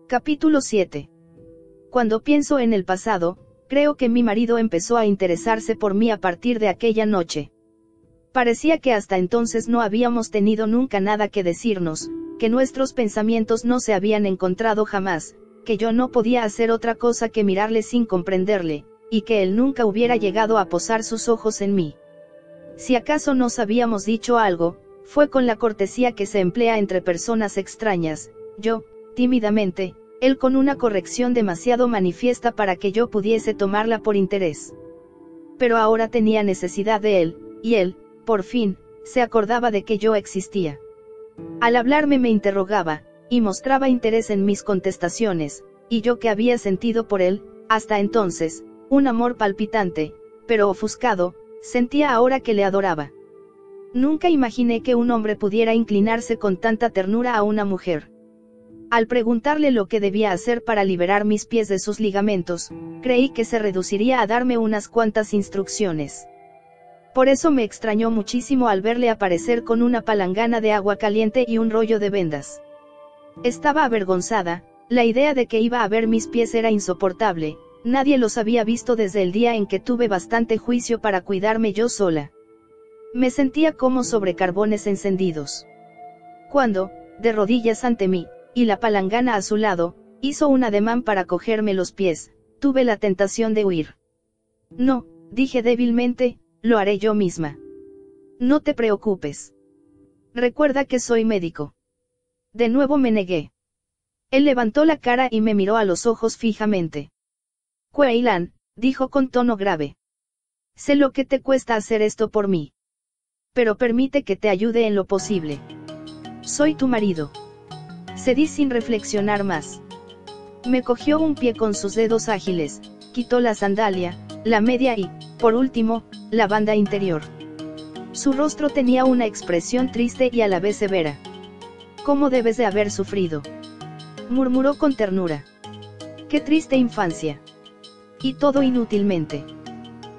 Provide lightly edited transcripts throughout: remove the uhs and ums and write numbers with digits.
Capítulo 7. Cuando pienso en el pasado, creo que mi marido empezó a interesarse por mí a partir de aquella noche. Parecía que hasta entonces no habíamos tenido nunca nada que decirnos, que nuestros pensamientos no se habían encontrado jamás, que yo no podía hacer otra cosa que mirarle sin comprenderle, y que él nunca hubiera llegado a posar sus ojos en mí. Si acaso nos habíamos dicho algo, fue con la cortesía que se emplea entre personas extrañas, yo, tímidamente, él con una corrección demasiado manifiesta para que yo pudiese tomarla por interés. Pero ahora tenía necesidad de él, y él, por fin, se acordaba de que yo existía. Al hablarme me interrogaba, y mostraba interés en mis contestaciones, y yo que había sentido por él, hasta entonces, un amor palpitante, pero ofuscado, sentía ahora que le adoraba. Nunca imaginé que un hombre pudiera inclinarse con tanta ternura a una mujer. Al preguntarle lo que debía hacer para liberar mis pies de sus ligamentos, creí que se reduciría a darme unas cuantas instrucciones. Por eso me extrañó muchísimo al verle aparecer con una palangana de agua caliente y un rollo de vendas. Estaba avergonzada, la idea de que iba a ver mis pies era insoportable, nadie los había visto desde el día en que tuve bastante juicio para cuidarme yo sola. Me sentía como sobre carbones encendidos. Cuando, de rodillas ante mí, y la palangana a su lado, hizo un ademán para cogerme los pies, tuve la tentación de huir. No, dije débilmente, lo haré yo misma. No te preocupes. Recuerda que soy médico. De nuevo me negué. Él levantó la cara y me miró a los ojos fijamente. Kuei-lan, dijo con tono grave. Sé lo que te cuesta hacer esto por mí. Pero permite que te ayude en lo posible. Soy tu marido. Cedí sin reflexionar más. Me cogió un pie con sus dedos ágiles, quitó la sandalia, la media y, por último, la banda interior. Su rostro tenía una expresión triste y a la vez severa. ¿Cómo debes de haber sufrido?, murmuró con ternura. Qué triste infancia. Y todo inútilmente.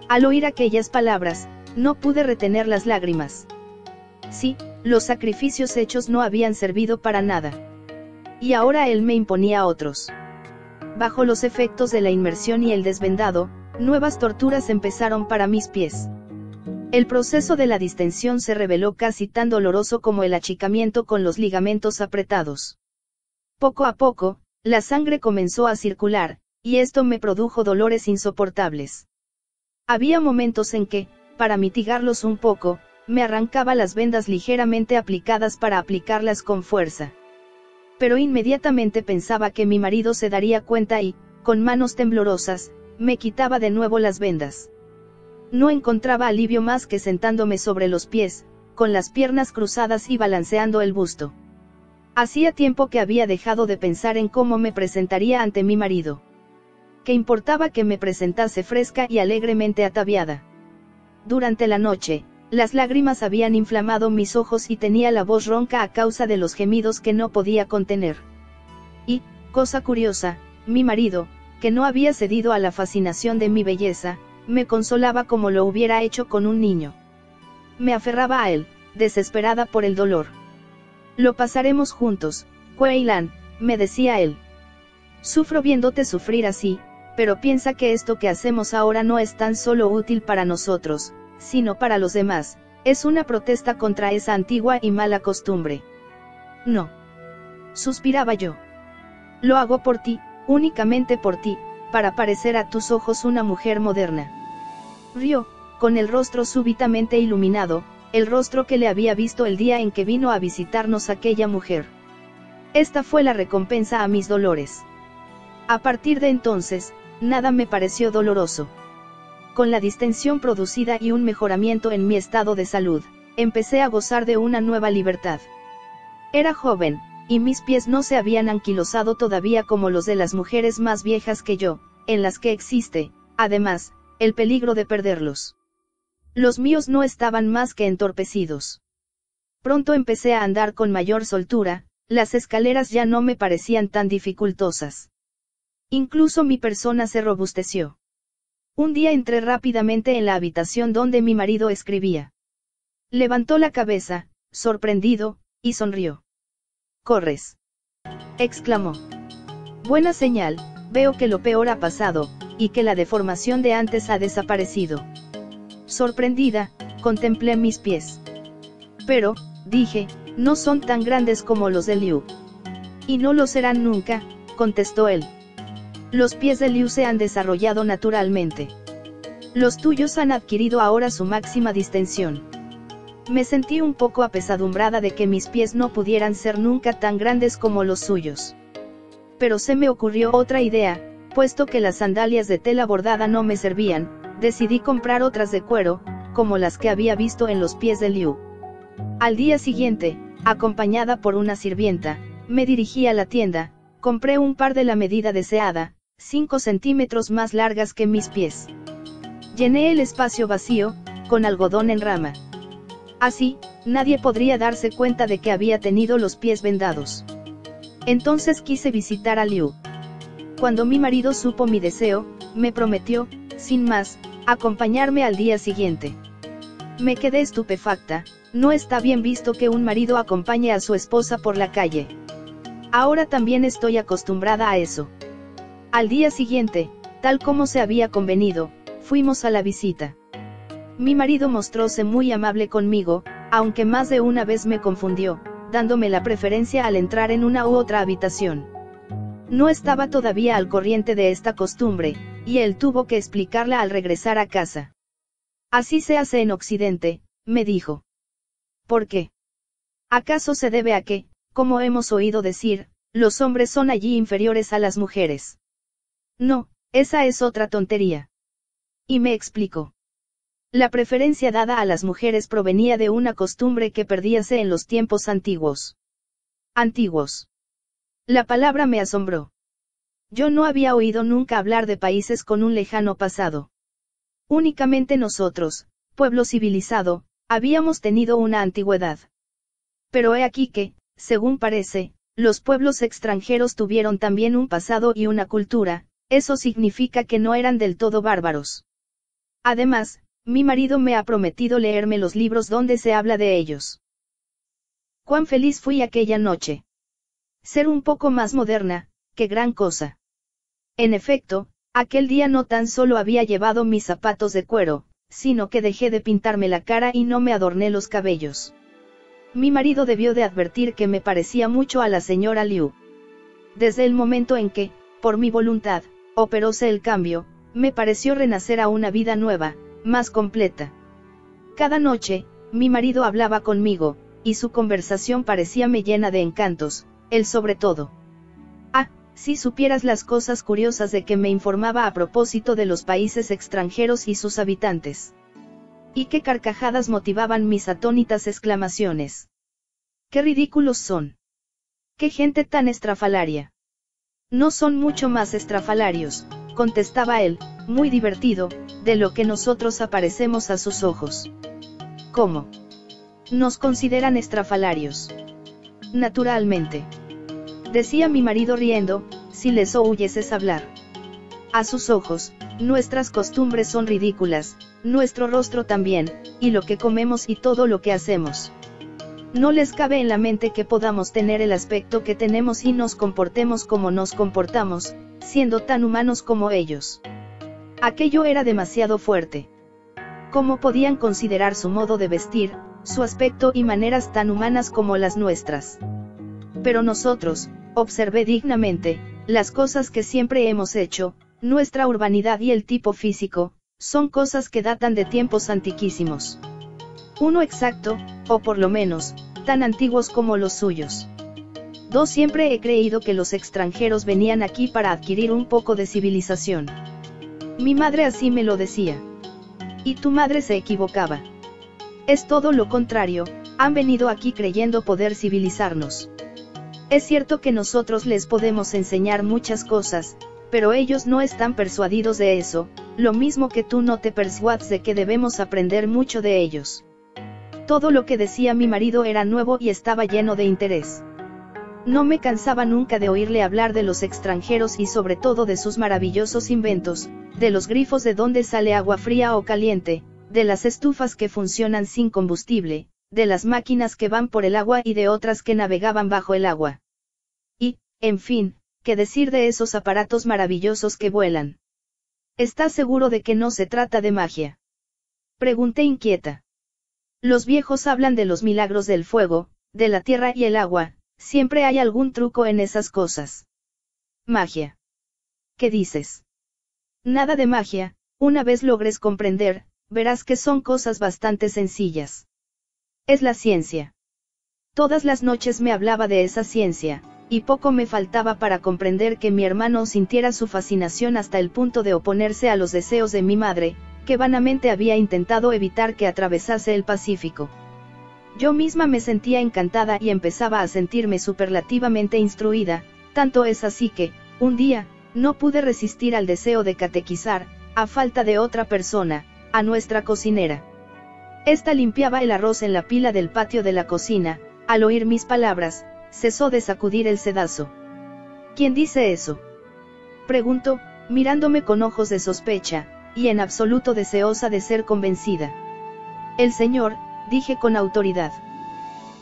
Al oír aquellas palabras, no pude retener las lágrimas. Sí, los sacrificios hechos no habían servido para nada. Y ahora él me imponía otros. Bajo los efectos de la inmersión y el desvendado, nuevas torturas empezaron para mis pies. El proceso de la distensión se reveló casi tan doloroso como el achicamiento con los ligamentos apretados. Poco a poco, la sangre comenzó a circular, y esto me produjo dolores insoportables. Había momentos en que, para mitigarlos un poco, me arrancaba las vendas ligeramente aplicadas para aplicarlas con fuerza. Pero inmediatamente pensaba que mi marido se daría cuenta y, con manos temblorosas, me quitaba de nuevo las vendas. No encontraba alivio más que sentándome sobre los pies, con las piernas cruzadas y balanceando el busto. Hacía tiempo que había dejado de pensar en cómo me presentaría ante mi marido. ¿Qué importaba que me presentase fresca y alegremente ataviada? Durante la noche, las lágrimas habían inflamado mis ojos y tenía la voz ronca a causa de los gemidos que no podía contener. Y, cosa curiosa, mi marido, que no había cedido a la fascinación de mi belleza, me consolaba como lo hubiera hecho con un niño. Me aferraba a él, desesperada por el dolor. Lo pasaremos juntos, Kuei-lan, me decía él. Sufro viéndote sufrir así, pero piensa que esto que hacemos ahora no es tan solo útil para nosotros, sino para los demás, es una protesta contra esa antigua y mala costumbre. No. Suspiraba yo. Lo hago por ti, únicamente por ti, para parecer a tus ojos una mujer moderna. Rió, con el rostro súbitamente iluminado, el rostro que le había visto el día en que vino a visitarnos aquella mujer. Esta fue la recompensa a mis dolores. A partir de entonces, nada me pareció doloroso. Con la distensión producida y un mejoramiento en mi estado de salud, empecé a gozar de una nueva libertad. Era joven, y mis pies no se habían anquilosado todavía como los de las mujeres más viejas que yo, en las que existe, además, el peligro de perderlos. Los míos no estaban más que entorpecidos. Pronto empecé a andar con mayor soltura, las escaleras ya no me parecían tan dificultosas. Incluso mi persona se robusteció. Un día entré rápidamente en la habitación donde mi marido escribía. Levantó la cabeza, sorprendido, y sonrió. «¿Corres?», exclamó. Buena señal, veo que lo peor ha pasado, y que la deformación de antes ha desaparecido. Sorprendida, contemplé mis pies. Pero, dije, no son tan grandes como los de Liu. Y no lo serán nunca, contestó él. Los pies de Liu se han desarrollado naturalmente. Los tuyos han adquirido ahora su máxima distensión. Me sentí un poco apesadumbrada de que mis pies no pudieran ser nunca tan grandes como los suyos. Pero se me ocurrió otra idea, puesto que las sandalias de tela bordada no me servían, decidí comprar otras de cuero, como las que había visto en los pies de Liu. Al día siguiente, acompañada por una sirvienta, me dirigí a la tienda, compré un par de la medida deseada, 5 centímetros más largas que mis pies. Llené el espacio vacío, con algodón en rama. Así, nadie podría darse cuenta de que había tenido los pies vendados. Entonces quise visitar a Liu. Cuando mi marido supo mi deseo, me prometió, sin más, acompañarme al día siguiente. Me quedé estupefacta, no está bien visto que un marido acompañe a su esposa por la calle. Ahora también estoy acostumbrada a eso. Al día siguiente, tal como se había convenido, fuimos a la visita. Mi marido mostróse muy amable conmigo, aunque más de una vez me confundió, dándome la preferencia al entrar en una u otra habitación. No estaba todavía al corriente de esta costumbre, y él tuvo que explicarla al regresar a casa. Así se hace en Occidente, me dijo. ¿Por qué? ¿Acaso se debe a que, como hemos oído decir, los hombres son allí inferiores a las mujeres? No, esa es otra tontería. Y me explicó. La preferencia dada a las mujeres provenía de una costumbre que perdíase en los tiempos antiguos. Antiguos. La palabra me asombró. Yo no había oído nunca hablar de países con un lejano pasado. Únicamente nosotros, pueblo civilizado, habíamos tenido una antigüedad. Pero he aquí que, según parece, los pueblos extranjeros tuvieron también un pasado y una cultura, eso significa que no eran del todo bárbaros. Además, mi marido me ha prometido leerme los libros donde se habla de ellos. Cuán feliz fui aquella noche. Ser un poco más moderna, qué gran cosa. En efecto, aquel día no tan solo había llevado mis zapatos de cuero, sino que dejé de pintarme la cara y no me adorné los cabellos. Mi marido debió de advertir que me parecía mucho a la señora Liu. Desde el momento en que, por mi voluntad, operóse el cambio, me pareció renacer a una vida nueva, más completa. Cada noche, mi marido hablaba conmigo, y su conversación parecíame llena de encantos, él sobre todo. Ah, si supieras las cosas curiosas de que me informaba a propósito de los países extranjeros y sus habitantes. Y qué carcajadas motivaban mis atónitas exclamaciones. ¡Qué ridículos son! ¡Qué gente tan estrafalaria! No son mucho más estrafalarios, contestaba él, muy divertido, de lo que nosotros aparecemos a sus ojos. ¿Cómo? ¿Nos consideran estrafalarios? Naturalmente. Decía mi marido riendo, si les oyeses hablar. A sus ojos, nuestras costumbres son ridículas, nuestro rostro también, y lo que comemos y todo lo que hacemos. No les cabe en la mente que podamos tener el aspecto que tenemos y nos comportemos como nos comportamos, siendo tan humanos como ellos. Aquello era demasiado fuerte. ¿Cómo podían considerar su modo de vestir, su aspecto y maneras tan humanas como las nuestras? Pero nosotros, observé dignamente, las cosas que siempre hemos hecho, nuestra urbanidad y el tipo físico, son cosas que datan de tiempos antiquísimos. Uno exacto, o por lo menos, tan antiguos como los suyos. Siempre he creído que los extranjeros venían aquí para adquirir un poco de civilización. Mi madre así me lo decía. Y tu madre se equivocaba. Es todo lo contrario, han venido aquí creyendo poder civilizarnos. Es cierto que nosotros les podemos enseñar muchas cosas, pero ellos no están persuadidos de eso, lo mismo que tú no te persuades de que debemos aprender mucho de ellos. Todo lo que decía mi marido era nuevo y estaba lleno de interés. No me cansaba nunca de oírle hablar de los extranjeros y sobre todo de sus maravillosos inventos, de los grifos de donde sale agua fría o caliente, de las estufas que funcionan sin combustible, de las máquinas que van por el agua y de otras que navegaban bajo el agua. Y, en fin, ¿qué decir de esos aparatos maravillosos que vuelan? ¿Estás seguro de que no se trata de magia? Pregunté inquieta. Los viejos hablan de los milagros del fuego, de la tierra y el agua, siempre hay algún truco en esas cosas. Magia. ¿Qué dices? Nada de magia, una vez logres comprender, verás que son cosas bastante sencillas. Es la ciencia. Todas las noches me hablaba de esa ciencia, y poco me faltaba para comprender que mi hermano sintiera su fascinación hasta el punto de oponerse a los deseos de mi madre, que vanamente había intentado evitar que atravesase el Pacífico. Yo misma me sentía encantada y empezaba a sentirme superlativamente instruida, tanto es así que, un día, no pude resistir al deseo de catequizar, a falta de otra persona, a nuestra cocinera. Esta limpiaba el arroz en la pila del patio de la cocina. Al oír mis palabras, cesó de sacudir el sedazo. ¿Quién dice eso? Preguntó, mirándome con ojos de sospecha, y en absoluto deseosa de ser convencida. El Señor, dije con autoridad.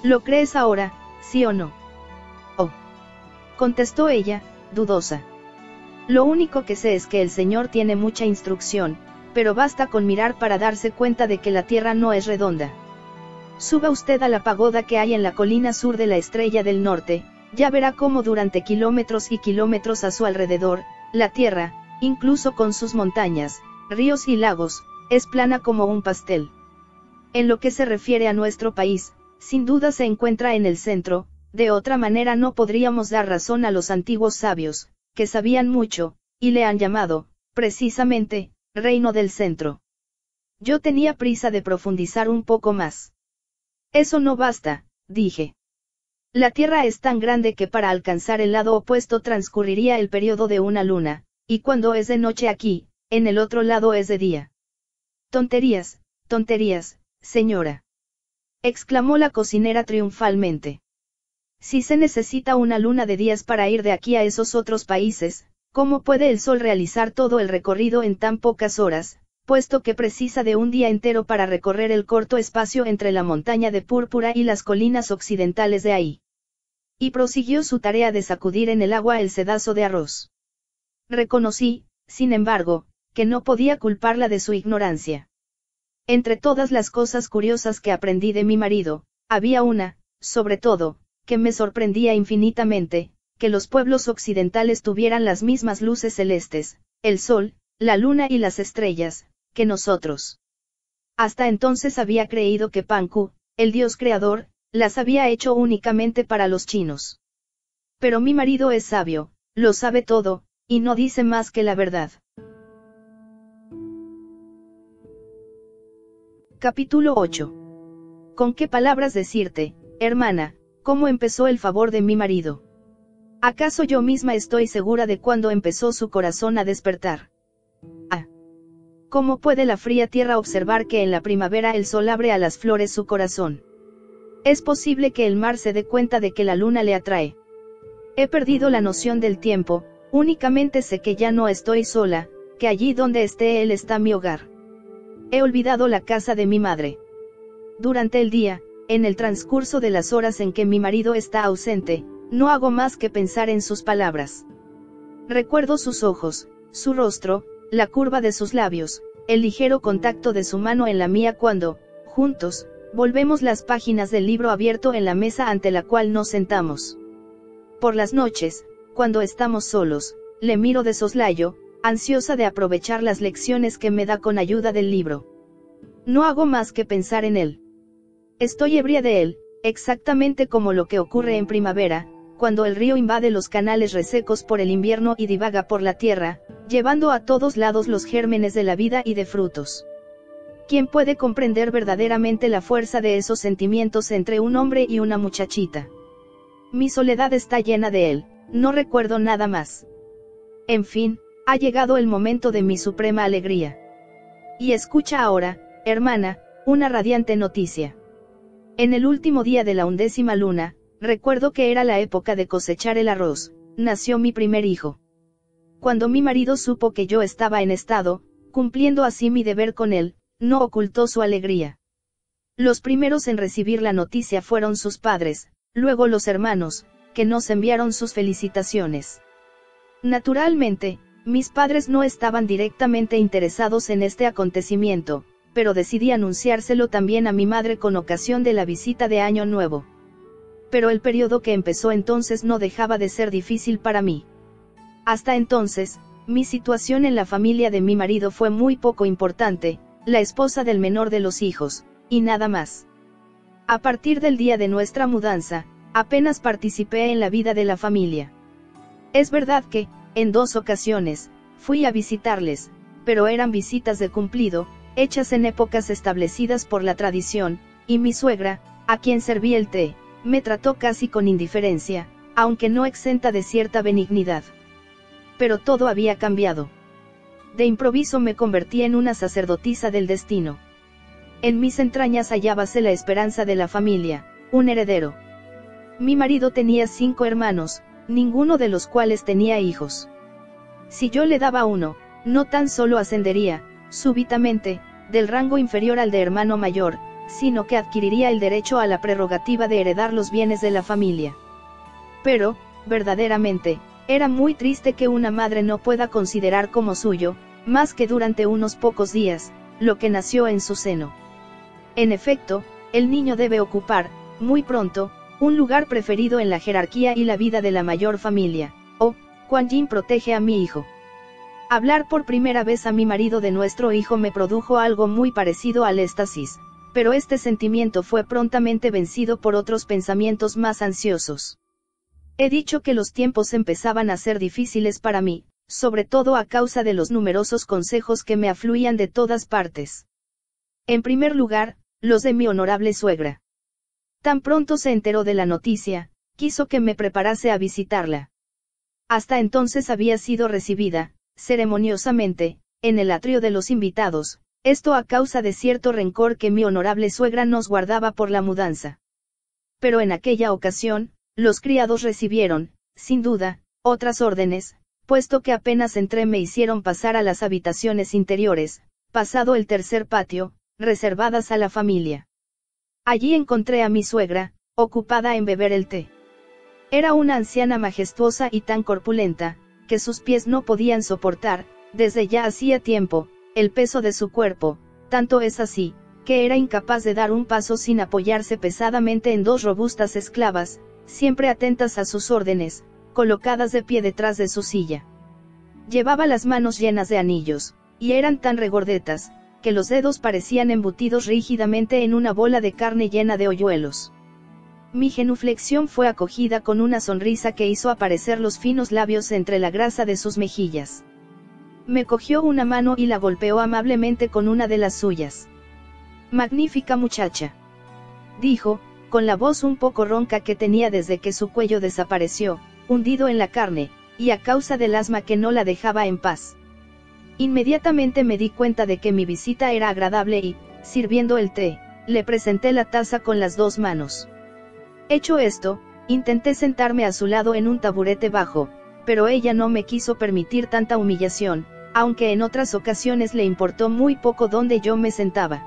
¿Lo crees ahora, sí o no? Oh. Contestó ella, dudosa. Lo único que sé es que el Señor tiene mucha instrucción, pero basta con mirar para darse cuenta de que la tierra no es redonda. Suba usted a la pagoda que hay en la colina sur de la Estrella del Norte, ya verá cómo durante kilómetros y kilómetros a su alrededor, la tierra, incluso con sus montañas, ríos y lagos, es plana como un pastel. En lo que se refiere a nuestro país, sin duda se encuentra en el centro, de otra manera no podríamos dar razón a los antiguos sabios, que sabían mucho, y le han llamado, precisamente, Reino del Centro. Yo tenía prisa de profundizar un poco más. Eso no basta, dije. La Tierra es tan grande que para alcanzar el lado opuesto transcurriría el periodo de una luna, y cuando es de noche aquí, en el otro lado es de día. Tonterías, tonterías, señora. Exclamó la cocinera triunfalmente. Si se necesita una luna de días para ir de aquí a esos otros países, ¿cómo puede el Sol realizar todo el recorrido en tan pocas horas, puesto que precisa de un día entero para recorrer el corto espacio entre la montaña de Púrpura y las colinas occidentales de ahí? Y prosiguió su tarea de sacudir en el agua el sedazo de arroz. Reconocí, sin embargo, que no podía culparla de su ignorancia. Entre todas las cosas curiosas que aprendí de mi marido, había una, sobre todo, que me sorprendía infinitamente, que los pueblos occidentales tuvieran las mismas luces celestes, el sol, la luna y las estrellas, que nosotros. Hasta entonces había creído que Panku, el dios creador, las había hecho únicamente para los chinos. Pero mi marido es sabio, lo sabe todo, y no dice más que la verdad. Capítulo 8. ¿Con qué palabras decirte, hermana, cómo empezó el favor de mi marido? ¿Acaso yo misma estoy segura de cuándo empezó su corazón a despertar? Ah. ¿Cómo puede la fría tierra observar que en la primavera el sol abre a las flores su corazón? ¿Es posible que el mar se dé cuenta de que la luna le atrae? He perdido la noción del tiempo, únicamente sé que ya no estoy sola, que allí donde esté él está mi hogar. He olvidado la casa de mi madre. Durante el día, en el transcurso de las horas en que mi marido está ausente, no hago más que pensar en sus palabras. Recuerdo sus ojos, su rostro, la curva de sus labios, el ligero contacto de su mano en la mía cuando, juntos, volvemos las páginas del libro abierto en la mesa ante la cual nos sentamos. Por las noches, cuando estamos solos, le miro de soslayo, ansiosa de aprovechar las lecciones que me da con ayuda del libro. No hago más que pensar en él. Estoy ebria de él, exactamente como lo que ocurre en primavera, cuando el río invade los canales resecos por el invierno y divaga por la tierra, llevando a todos lados los gérmenes de la vida y de frutos. ¿Quién puede comprender verdaderamente la fuerza de esos sentimientos entre un hombre y una muchachita? Mi soledad está llena de él, no recuerdo nada más. En fin, ha llegado el momento de mi suprema alegría. Y escucha ahora, hermana, una radiante noticia. En el último día de la 11ª luna, recuerdo que era la época de cosechar el arroz, nació mi primer hijo. Cuando mi marido supo que yo estaba en estado, cumpliendo así mi deber con él, no ocultó su alegría. Los primeros en recibir la noticia fueron sus padres, luego los hermanos, que nos enviaron sus felicitaciones. Naturalmente, mis padres no estaban directamente interesados en este acontecimiento, pero decidí anunciárselo también a mi madre con ocasión de la visita de Año Nuevo. Pero el periodo que empezó entonces no dejaba de ser difícil para mí. Hasta entonces, mi situación en la familia de mi marido fue muy poco importante, la esposa del menor de los hijos, y nada más. A partir del día de nuestra mudanza, apenas participé en la vida de la familia. Es verdad que, en 2 ocasiones, fui a visitarles, pero eran visitas de cumplido, hechas en épocas establecidas por la tradición, y mi suegra, a quien serví el té, me trató casi con indiferencia, aunque no exenta de cierta benignidad. Pero todo había cambiado. De improviso me convertí en una sacerdotisa del destino. En mis entrañas hallábase la esperanza de la familia, un heredero. Mi marido tenía 5 hermanos, ninguno de los cuales tenía hijos. Si yo le daba uno, no tan solo ascendería, súbitamente, del rango inferior al de hermano mayor, sino que adquiriría el derecho a la prerrogativa de heredar los bienes de la familia. Pero, verdaderamente, era muy triste que una madre no pueda considerar como suyo, más que durante unos pocos días, lo que nació en su seno. En efecto, el niño debe ocupar, muy pronto, un lugar preferido en la jerarquía y la vida de la mayor familia. Oh, Kuan Yin protege a mi hijo. Hablar por primera vez a mi marido de nuestro hijo me produjo algo muy parecido al éxtasis, pero este sentimiento fue prontamente vencido por otros pensamientos más ansiosos. He dicho que los tiempos empezaban a ser difíciles para mí, sobre todo a causa de los numerosos consejos que me afluían de todas partes. En primer lugar, los de mi honorable suegra. Tan pronto se enteró de la noticia, quiso que me preparase a visitarla. Hasta entonces había sido recibida, ceremoniosamente, en el atrio de los invitados, esto a causa de cierto rencor que mi honorable suegra nos guardaba por la mudanza. Pero en aquella ocasión, los criados recibieron, sin duda, otras órdenes, puesto que apenas entré me hicieron pasar a las habitaciones interiores, pasado el tercer patio, reservadas a la familia. Allí encontré a mi suegra, ocupada en beber el té. Era una anciana majestuosa y tan corpulenta, que sus pies no podían soportar, desde ya hacía tiempo, el peso de su cuerpo, tanto es así, que era incapaz de dar un paso sin apoyarse pesadamente en 2 robustas esclavas, siempre atentas a sus órdenes, colocadas de pie detrás de su silla. Llevaba las manos llenas de anillos, y eran tan regordetas, que los dedos parecían embutidos rígidamente en una bola de carne llena de hoyuelos. Mi genuflexión fue acogida con una sonrisa que hizo aparecer los finos labios entre la grasa de sus mejillas. Me cogió una mano y la golpeó amablemente con una de las suyas. «Magnífica muchacha», dijo, con la voz un poco ronca que tenía desde que su cuello desapareció, hundido en la carne, y a causa del asma que no la dejaba en paz. Inmediatamente me di cuenta de que mi visita era agradable y, sirviendo el té, le presenté la taza con las 2 manos. Hecho esto, intenté sentarme a su lado en un taburete bajo, pero ella no me quiso permitir tanta humillación, aunque en otras ocasiones le importó muy poco dónde yo me sentaba.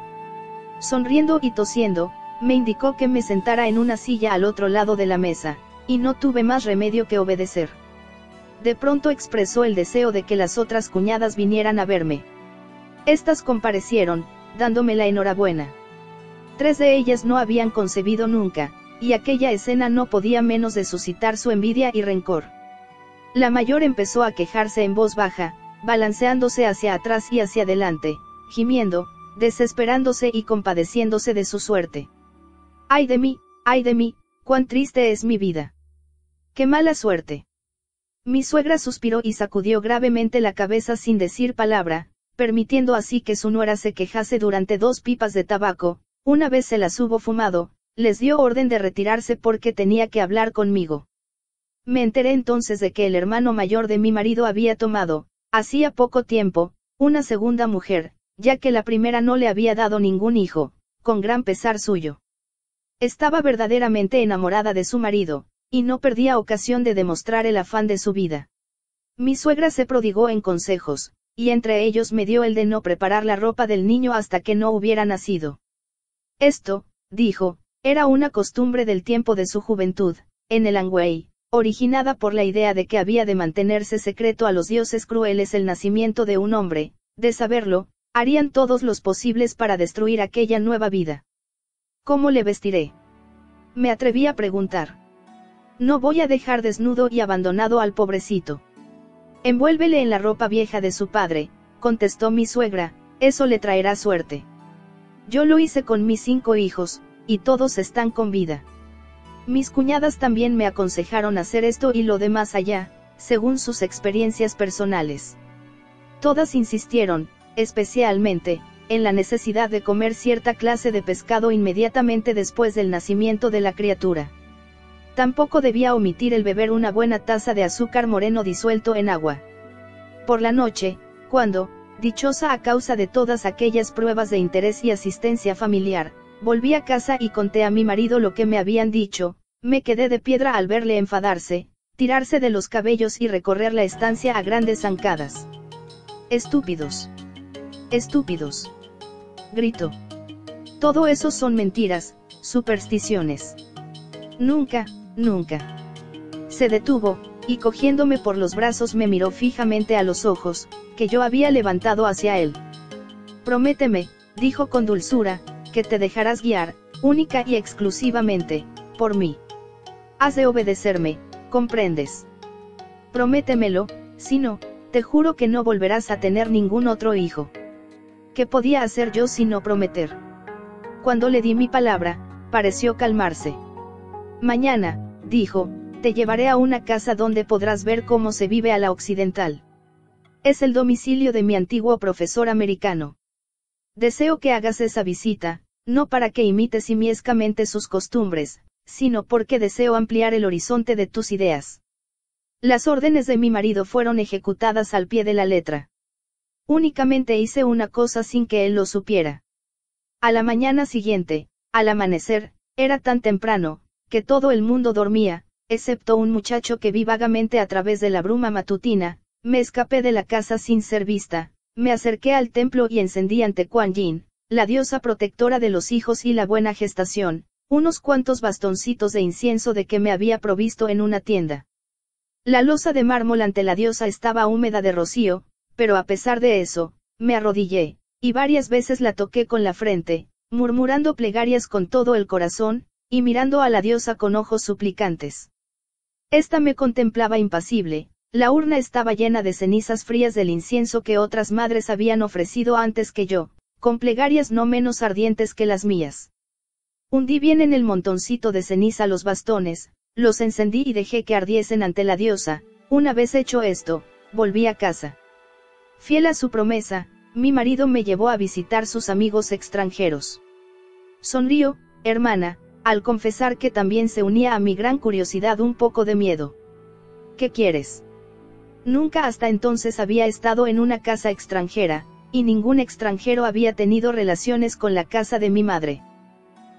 Sonriendo y tosiendo, me indicó que me sentara en una silla al otro lado de la mesa, y no tuve más remedio que obedecer. De pronto expresó el deseo de que las otras cuñadas vinieran a verme. Estas comparecieron, dándome la enhorabuena. 3 de ellas no habían concebido nunca, y aquella escena no podía menos de suscitar su envidia y rencor. La mayor empezó a quejarse en voz baja, balanceándose hacia atrás y hacia adelante, gimiendo, desesperándose y compadeciéndose de su suerte. ¡Ay de mí, cuán triste es mi vida! ¡Qué mala suerte! Mi suegra suspiró y sacudió gravemente la cabeza sin decir palabra, permitiendo así que su nuera se quejase durante 2 pipas de tabaco. Una vez se las hubo fumado, les dio orden de retirarse porque tenía que hablar conmigo. Me enteré entonces de que el hermano mayor de mi marido había tomado, hacía poco tiempo, una segunda mujer, ya que la primera no le había dado ningún hijo, con gran pesar suyo. Estaba verdaderamente enamorada de su marido, y no perdía ocasión de demostrar el afán de su vida. Mi suegra se prodigó en consejos, y entre ellos me dio el de no preparar la ropa del niño hasta que no hubiera nacido. Esto, dijo, era una costumbre del tiempo de su juventud, en el Anhui, originada por la idea de que había de mantenerse secreto a los dioses crueles el nacimiento de un hombre, de saberlo, harían todos los posibles para destruir aquella nueva vida. ¿Cómo le vestiré? Me atreví a preguntar. No voy a dejar desnudo y abandonado al pobrecito. Envuélvele en la ropa vieja de su padre, contestó mi suegra, eso le traerá suerte. Yo lo hice con mis 5 hijos, y todos están con vida. Mis cuñadas también me aconsejaron hacer esto y lo demás allá, según sus experiencias personales. Todas insistieron, especialmente, en la necesidad de comer cierta clase de pescado inmediatamente después del nacimiento de la criatura. Tampoco debía omitir el beber una buena taza de azúcar moreno disuelto en agua. Por la noche, cuando, dichosa a causa de todas aquellas pruebas de interés y asistencia familiar, volví a casa y conté a mi marido lo que me habían dicho, me quedé de piedra al verle enfadarse, tirarse de los cabellos y recorrer la estancia a grandes zancadas. «Estúpidos. Estúpidos», gritó. «Todo eso son mentiras, supersticiones. Nunca, nunca». Se detuvo, y cogiéndome por los brazos me miró fijamente a los ojos, que yo había levantado hacia él. «Prométeme», dijo con dulzura, «que te dejarás guiar, única y exclusivamente, por mí. Has de obedecerme, ¿comprendes? Prométemelo, si no, te juro que no volverás a tener ningún otro hijo». ¿Qué podía hacer yo sino prometer? Cuando le di mi palabra, pareció calmarse. «Mañana», dijo, «te llevaré a una casa donde podrás ver cómo se vive a la occidental. Es el domicilio de mi antiguo profesor americano. Deseo que hagas esa visita, no para que imites simiescamente sus costumbres, sino porque deseo ampliar el horizonte de tus ideas». Las órdenes de mi marido fueron ejecutadas al pie de la letra. Únicamente hice una cosa sin que él lo supiera. A la mañana siguiente, al amanecer, era tan temprano, que todo el mundo dormía, excepto un muchacho que vi vagamente a través de la bruma matutina. Me escapé de la casa sin ser vista, me acerqué al templo y encendí ante Kuan Yin, la diosa protectora de los hijos y la buena gestación, unos cuantos bastoncitos de incienso de que me había provisto en una tienda. La losa de mármol ante la diosa estaba húmeda de rocío, pero a pesar de eso, me arrodillé, y varias veces la toqué con la frente, murmurando plegarias con todo el corazón, y mirando a la diosa con ojos suplicantes. Esta me contemplaba impasible. La urna estaba llena de cenizas frías del incienso que otras madres habían ofrecido antes que yo, con plegarias no menos ardientes que las mías. Hundí bien en el montoncito de ceniza los bastones, los encendí y dejé que ardiesen ante la diosa. Una vez hecho esto, volví a casa. Fiel a su promesa, mi marido me llevó a visitar sus amigos extranjeros. Sonrió, hermana, al confesar que también se unía a mi gran curiosidad un poco de miedo. «¿Qué quieres?». Nunca hasta entonces había estado en una casa extranjera, y ningún extranjero había tenido relaciones con la casa de mi madre.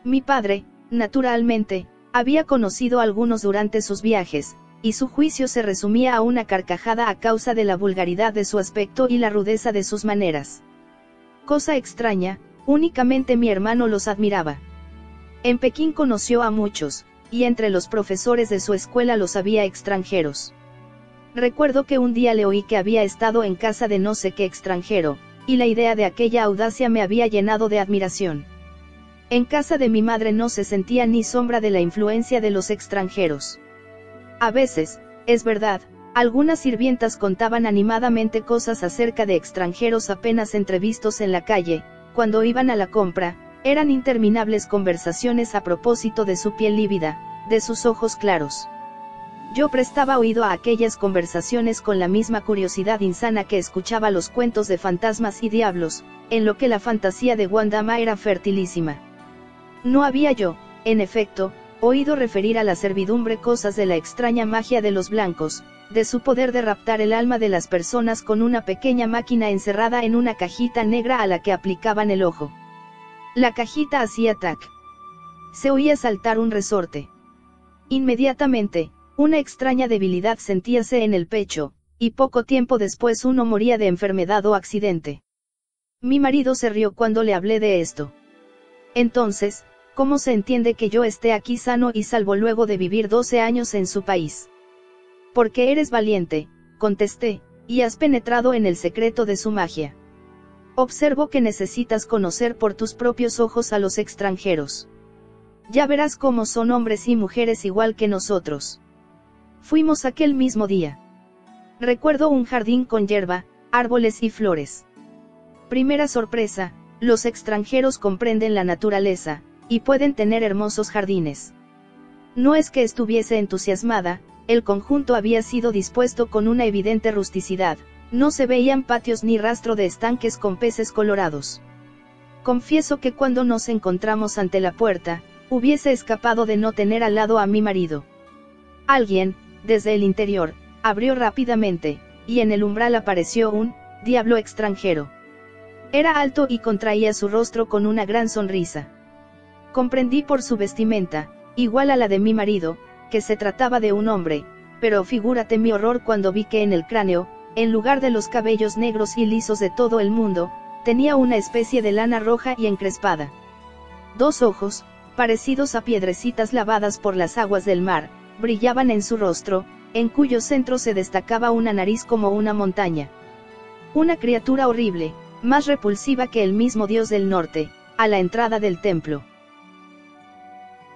Mi padre, naturalmente, había conocido a algunos durante sus viajes, y su juicio se resumía a una carcajada a causa de la vulgaridad de su aspecto y la rudeza de sus maneras. Cosa extraña, únicamente mi hermano los admiraba. En Pekín conoció a muchos, y entre los profesores de su escuela los había extranjeros. Recuerdo que un día le oí que había estado en casa de no sé qué extranjero, y la idea de aquella audacia me había llenado de admiración. En casa de mi madre no se sentía ni sombra de la influencia de los extranjeros. A veces, es verdad, algunas sirvientas contaban animadamente cosas acerca de extranjeros apenas entrevistos en la calle. Cuando iban a la compra, eran interminables conversaciones a propósito de su piel lívida, de sus ojos claros. Yo prestaba oído a aquellas conversaciones con la misma curiosidad insana que escuchaba los cuentos de fantasmas y diablos, en lo que la fantasía de Wandama era fertilísima. No había yo, en efecto, oído referir a la servidumbre cosas de la extraña magia de los blancos, de su poder de raptar el alma de las personas con una pequeña máquina encerrada en una cajita negra a la que aplicaban el ojo. La cajita hacía tac. Se oía saltar un resorte. Inmediatamente, una extraña debilidad sentíase en el pecho, y poco tiempo después uno moría de enfermedad o accidente. Mi marido se rió cuando le hablé de esto. Entonces, ¿cómo se entiende que yo esté aquí sano y salvo luego de vivir 12 años en su país? Porque eres valiente, contesté, y has penetrado en el secreto de su magia. Observo que necesitas conocer por tus propios ojos a los extranjeros. Ya verás cómo son hombres y mujeres igual que nosotros. Fuimos aquel mismo día. Recuerdo un jardín con hierba, árboles y flores. Primera sorpresa, los extranjeros comprenden la naturaleza, y pueden tener hermosos jardines. No es que estuviese entusiasmada, el conjunto había sido dispuesto con una evidente rusticidad, no se veían patios ni rastro de estanques con peces colorados. Confieso que cuando nos encontramos ante la puerta, hubiese escapado de no tener al lado a mi marido. Alguien, desde el interior, abrió rápidamente, y en el umbral apareció un diablo extranjero. Era alto y contraía su rostro con una gran sonrisa. Comprendí por su vestimenta, igual a la de mi marido, que se trataba de un hombre, pero figúrate mi horror cuando vi que en el cráneo, en lugar de los cabellos negros y lisos de todo el mundo, tenía una especie de lana roja y encrespada. Dos ojos, parecidos a piedrecitas lavadas por las aguas del mar, brillaban en su rostro, en cuyo centro se destacaba una nariz como una montaña. Una criatura horrible, más repulsiva que el mismo dios del norte, a la entrada del templo.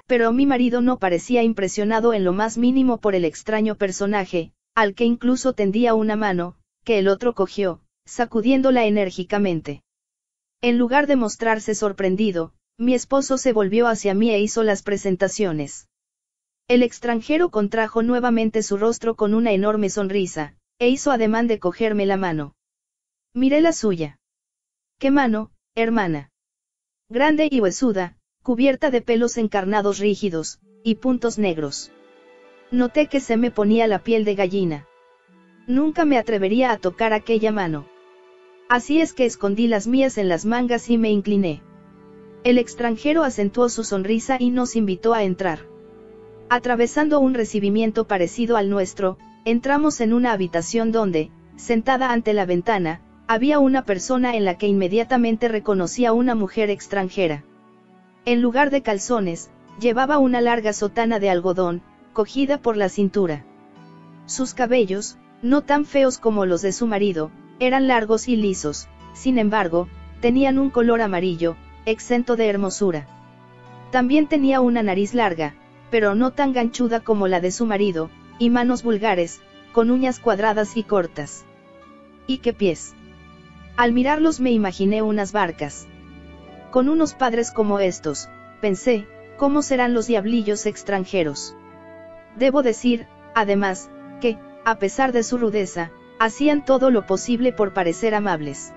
Pero mi marido no parecía impresionado en lo más mínimo por el extraño personaje, al que incluso tendía una mano, que el otro cogió, sacudiéndola enérgicamente. En lugar de mostrarse sorprendido, mi esposo se volvió hacia mí e hizo las presentaciones. El extranjero contrajo nuevamente su rostro con una enorme sonrisa, e hizo ademán de cogerme la mano. Miré la suya. ¿Qué mano, hermana? Grande y huesuda, cubierta de pelos encarnados rígidos, y puntos negros. Noté que se me ponía la piel de gallina. Nunca me atrevería a tocar aquella mano. Así es que escondí las mías en las mangas y me incliné. El extranjero acentuó su sonrisa y nos invitó a entrar. Atravesando un recibimiento parecido al nuestro, entramos en una habitación donde, sentada ante la ventana, había una persona en la que inmediatamente reconocí a una mujer extranjera. En lugar de calzones, llevaba una larga sotana de algodón, cogida por la cintura. Sus cabellos, no tan feos como los de su marido, eran largos y lisos, sin embargo, tenían un color amarillo, exento de hermosura. También tenía una nariz larga, pero no tan ganchuda como la de su marido, y manos vulgares, con uñas cuadradas y cortas. ¿Y qué pies? Al mirarlos me imaginé unas barcas. Con unos padres como estos, pensé, ¿cómo serán los diablillos extranjeros? Debo decir, además, que, a pesar de su rudeza, hacían todo lo posible por parecer amables.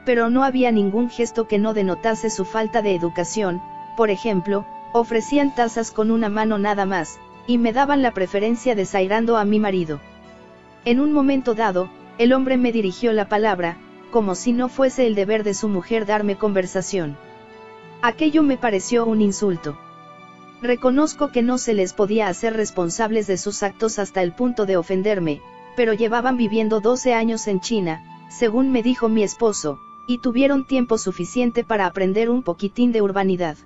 Pero no había ningún gesto que no denotase su falta de educación, por ejemplo, ofrecían tazas con una mano nada más, y me daban la preferencia desairando a mi marido. En un momento dado, el hombre me dirigió la palabra, como si no fuese el deber de su mujer darme conversación. Aquello me pareció un insulto. Reconozco que no se les podía hacer responsables de sus actos hasta el punto de ofenderme, pero llevaban viviendo 12 años en China, según me dijo mi esposo, y tuvieron tiempo suficiente para aprender un poquitín de urbanidad.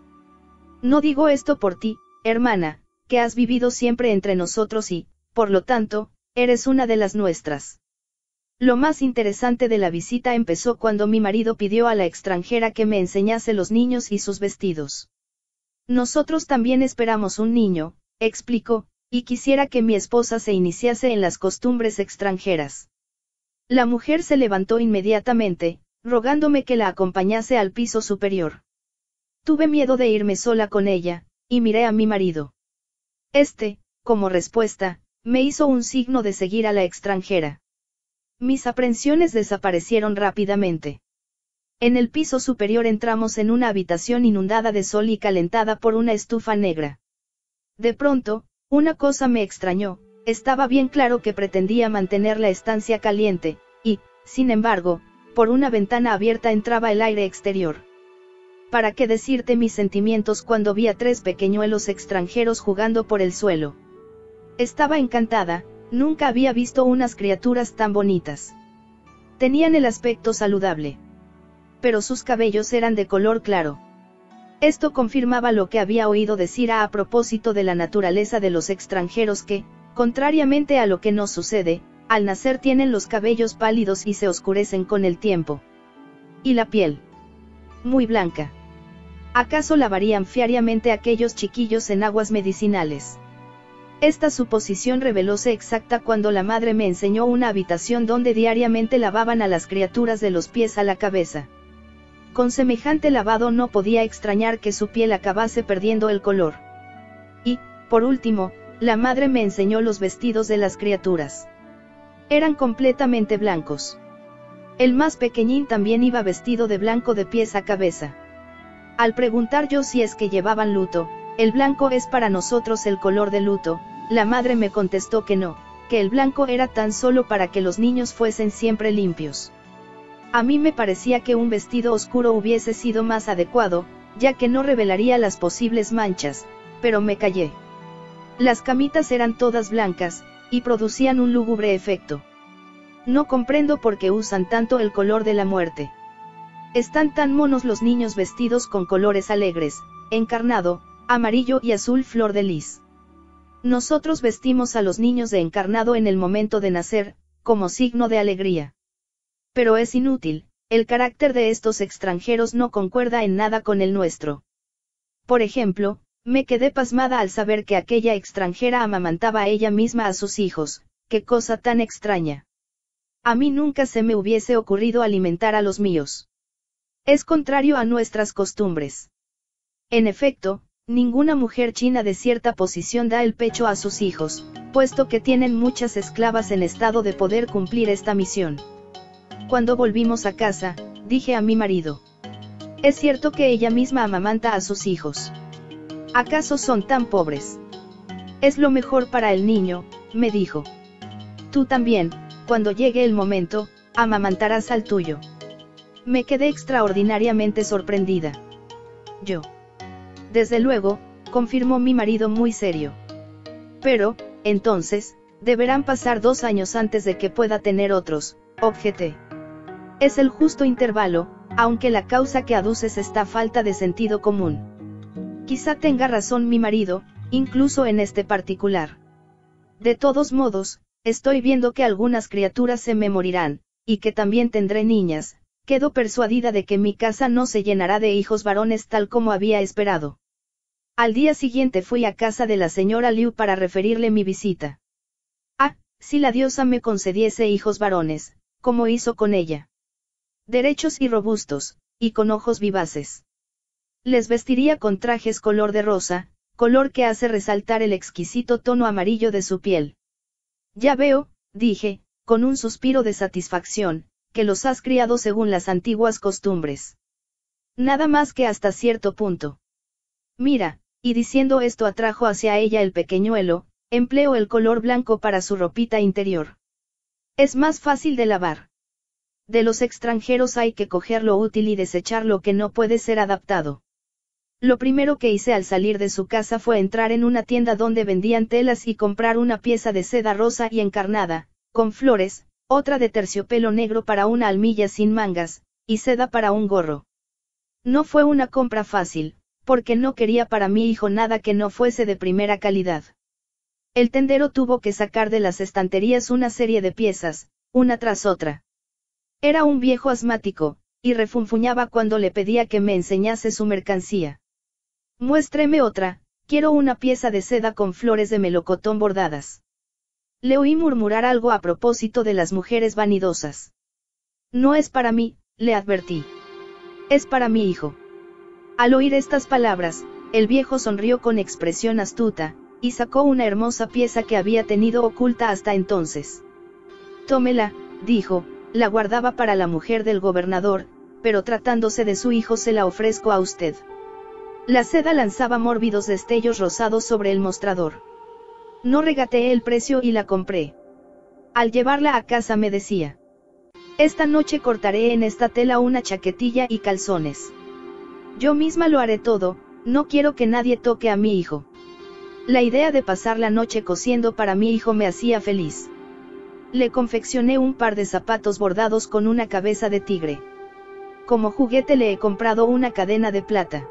No digo esto por ti, hermana, que has vivido siempre entre nosotros y, por lo tanto, eres una de las nuestras. Lo más interesante de la visita empezó cuando mi marido pidió a la extranjera que me enseñase los niños y sus vestidos. Nosotros también esperamos un niño, explicó, y quisiera que mi esposa se iniciase en las costumbres extranjeras. La mujer se levantó inmediatamente, rogándome que la acompañase al piso superior. Tuve miedo de irme sola con ella, y miré a mi marido. Este, como respuesta, me hizo un signo de seguir a la extranjera. Mis aprensiones desaparecieron rápidamente. En el piso superior entramos en una habitación inundada de sol y calentada por una estufa negra. De pronto, una cosa me extrañó, estaba bien claro que pretendía mantener la estancia caliente, y, sin embargo, por una ventana abierta entraba el aire exterior. ¿Para qué decirte mis sentimientos cuando vi a 3 pequeñuelos extranjeros jugando por el suelo? Estaba encantada. Nunca había visto unas criaturas tan bonitas. Tenían el aspecto saludable. Pero sus cabellos eran de color claro. Esto confirmaba lo que había oído decir a propósito de la naturaleza de los extranjeros que, Contrariamente a lo que nos sucede, al nacer tienen los cabellos pálidos y se oscurecen con el tiempo. Y la piel. Muy blanca. ¿Acaso lavarían fiariamente aquellos chiquillos en aguas medicinales? Esta suposición revelóse exacta cuando la madre me enseñó una habitación donde diariamente lavaban a las criaturas de los pies a la cabeza. Con semejante lavado no podía extrañar que su piel acabase perdiendo el color. Y, por último, la madre me enseñó los vestidos de las criaturas. Eran completamente blancos. El más pequeñín también iba vestido de blanco de pies a cabeza. Al preguntar yo si es que llevaban luto, el blanco es para nosotros el color de luto, la madre me contestó que no, que el blanco era tan solo para que los niños fuesen siempre limpios. A mí me parecía que un vestido oscuro hubiese sido más adecuado, ya que no revelaría las posibles manchas, pero me callé. Las camitas eran todas blancas, y producían un lúgubre efecto. No comprendo por qué usan tanto el color de la muerte. Están tan monos los niños vestidos con colores alegres, encarnado, amarillo y azul flor de lis. Nosotros vestimos a los niños de encarnado en el momento de nacer, como signo de alegría. Pero es inútil, el carácter de estos extranjeros no concuerda en nada con el nuestro. Por ejemplo, me quedé pasmada al saber que aquella extranjera amamantaba a ella misma a sus hijos, qué cosa tan extraña. A mí nunca se me hubiese ocurrido alimentar a los míos. Es contrario a nuestras costumbres. En efecto, ninguna mujer china de cierta posición da el pecho a sus hijos, puesto que tienen muchas esclavas en estado de poder cumplir esta misión. Cuando volvimos a casa, dije a mi marido: ¿es cierto que ella misma amamanta a sus hijos? ¿Acaso son tan pobres? Es lo mejor para el niño, me dijo. Tú también, cuando llegue el momento, amamantarás al tuyo. Me quedé extraordinariamente sorprendida. Yo. Desde luego, confirmó mi marido muy serio. Pero, entonces, deberán pasar 2 años antes de que pueda tener otros, objeté. Es el justo intervalo, aunque la causa que aduces está falta de sentido común. Quizá tenga razón mi marido, incluso en este particular. De todos modos, estoy viendo que algunas criaturas se me morirán, y que también tendré niñas. Quedo persuadida de que mi casa no se llenará de hijos varones tal como había esperado. Al día siguiente fui a casa de la señora Liu para referirle mi visita. Ah, si la diosa me concediese hijos varones, como hizo con ella. Derechos y robustos, y con ojos vivaces. Les vestiría con trajes color de rosa, color que hace resaltar el exquisito tono amarillo de su piel. Ya veo, dije, con un suspiro de satisfacción, que los has criado según las antiguas costumbres. Nada más que hasta cierto punto. Mira, y diciendo esto atrajo hacia ella el pequeñuelo, empleo el color blanco para su ropita interior. Es más fácil de lavar. De los extranjeros hay que coger lo útil y desechar lo que no puede ser adaptado. Lo primero que hice al salir de su casa fue entrar en una tienda donde vendían telas y comprar una pieza de seda rosa y encarnada, con flores, otra de terciopelo negro para una almilla sin mangas, y seda para un gorro. No fue una compra fácil, porque no quería para mi hijo nada que no fuese de primera calidad. El tendero tuvo que sacar de las estanterías una serie de piezas, una tras otra. Era un viejo asmático, y refunfuñaba cuando le pedía que me enseñase su mercancía. Muéstreme otra, quiero una pieza de seda con flores de melocotón bordadas. Le oí murmurar algo a propósito de las mujeres vanidosas. No es para mí, le advertí. Es para mi hijo. Al oír estas palabras, el viejo sonrió con expresión astuta, y sacó una hermosa pieza que había tenido oculta hasta entonces. Tómela, dijo, la guardaba para la mujer del gobernador, pero tratándose de su hijo se la ofrezco a usted. La seda lanzaba mórbidos destellos rosados sobre el mostrador. No regateé el precio y la compré. Al llevarla a casa me decía: esta noche cortaré en esta tela una chaquetilla y calzones. Yo misma lo haré todo, no quiero que nadie toque a mi hijo. La idea de pasar la noche cosiendo para mi hijo me hacía feliz. Le confeccioné un par de zapatos bordados con una cabeza de tigre. Como juguete le he comprado una cadena de plata.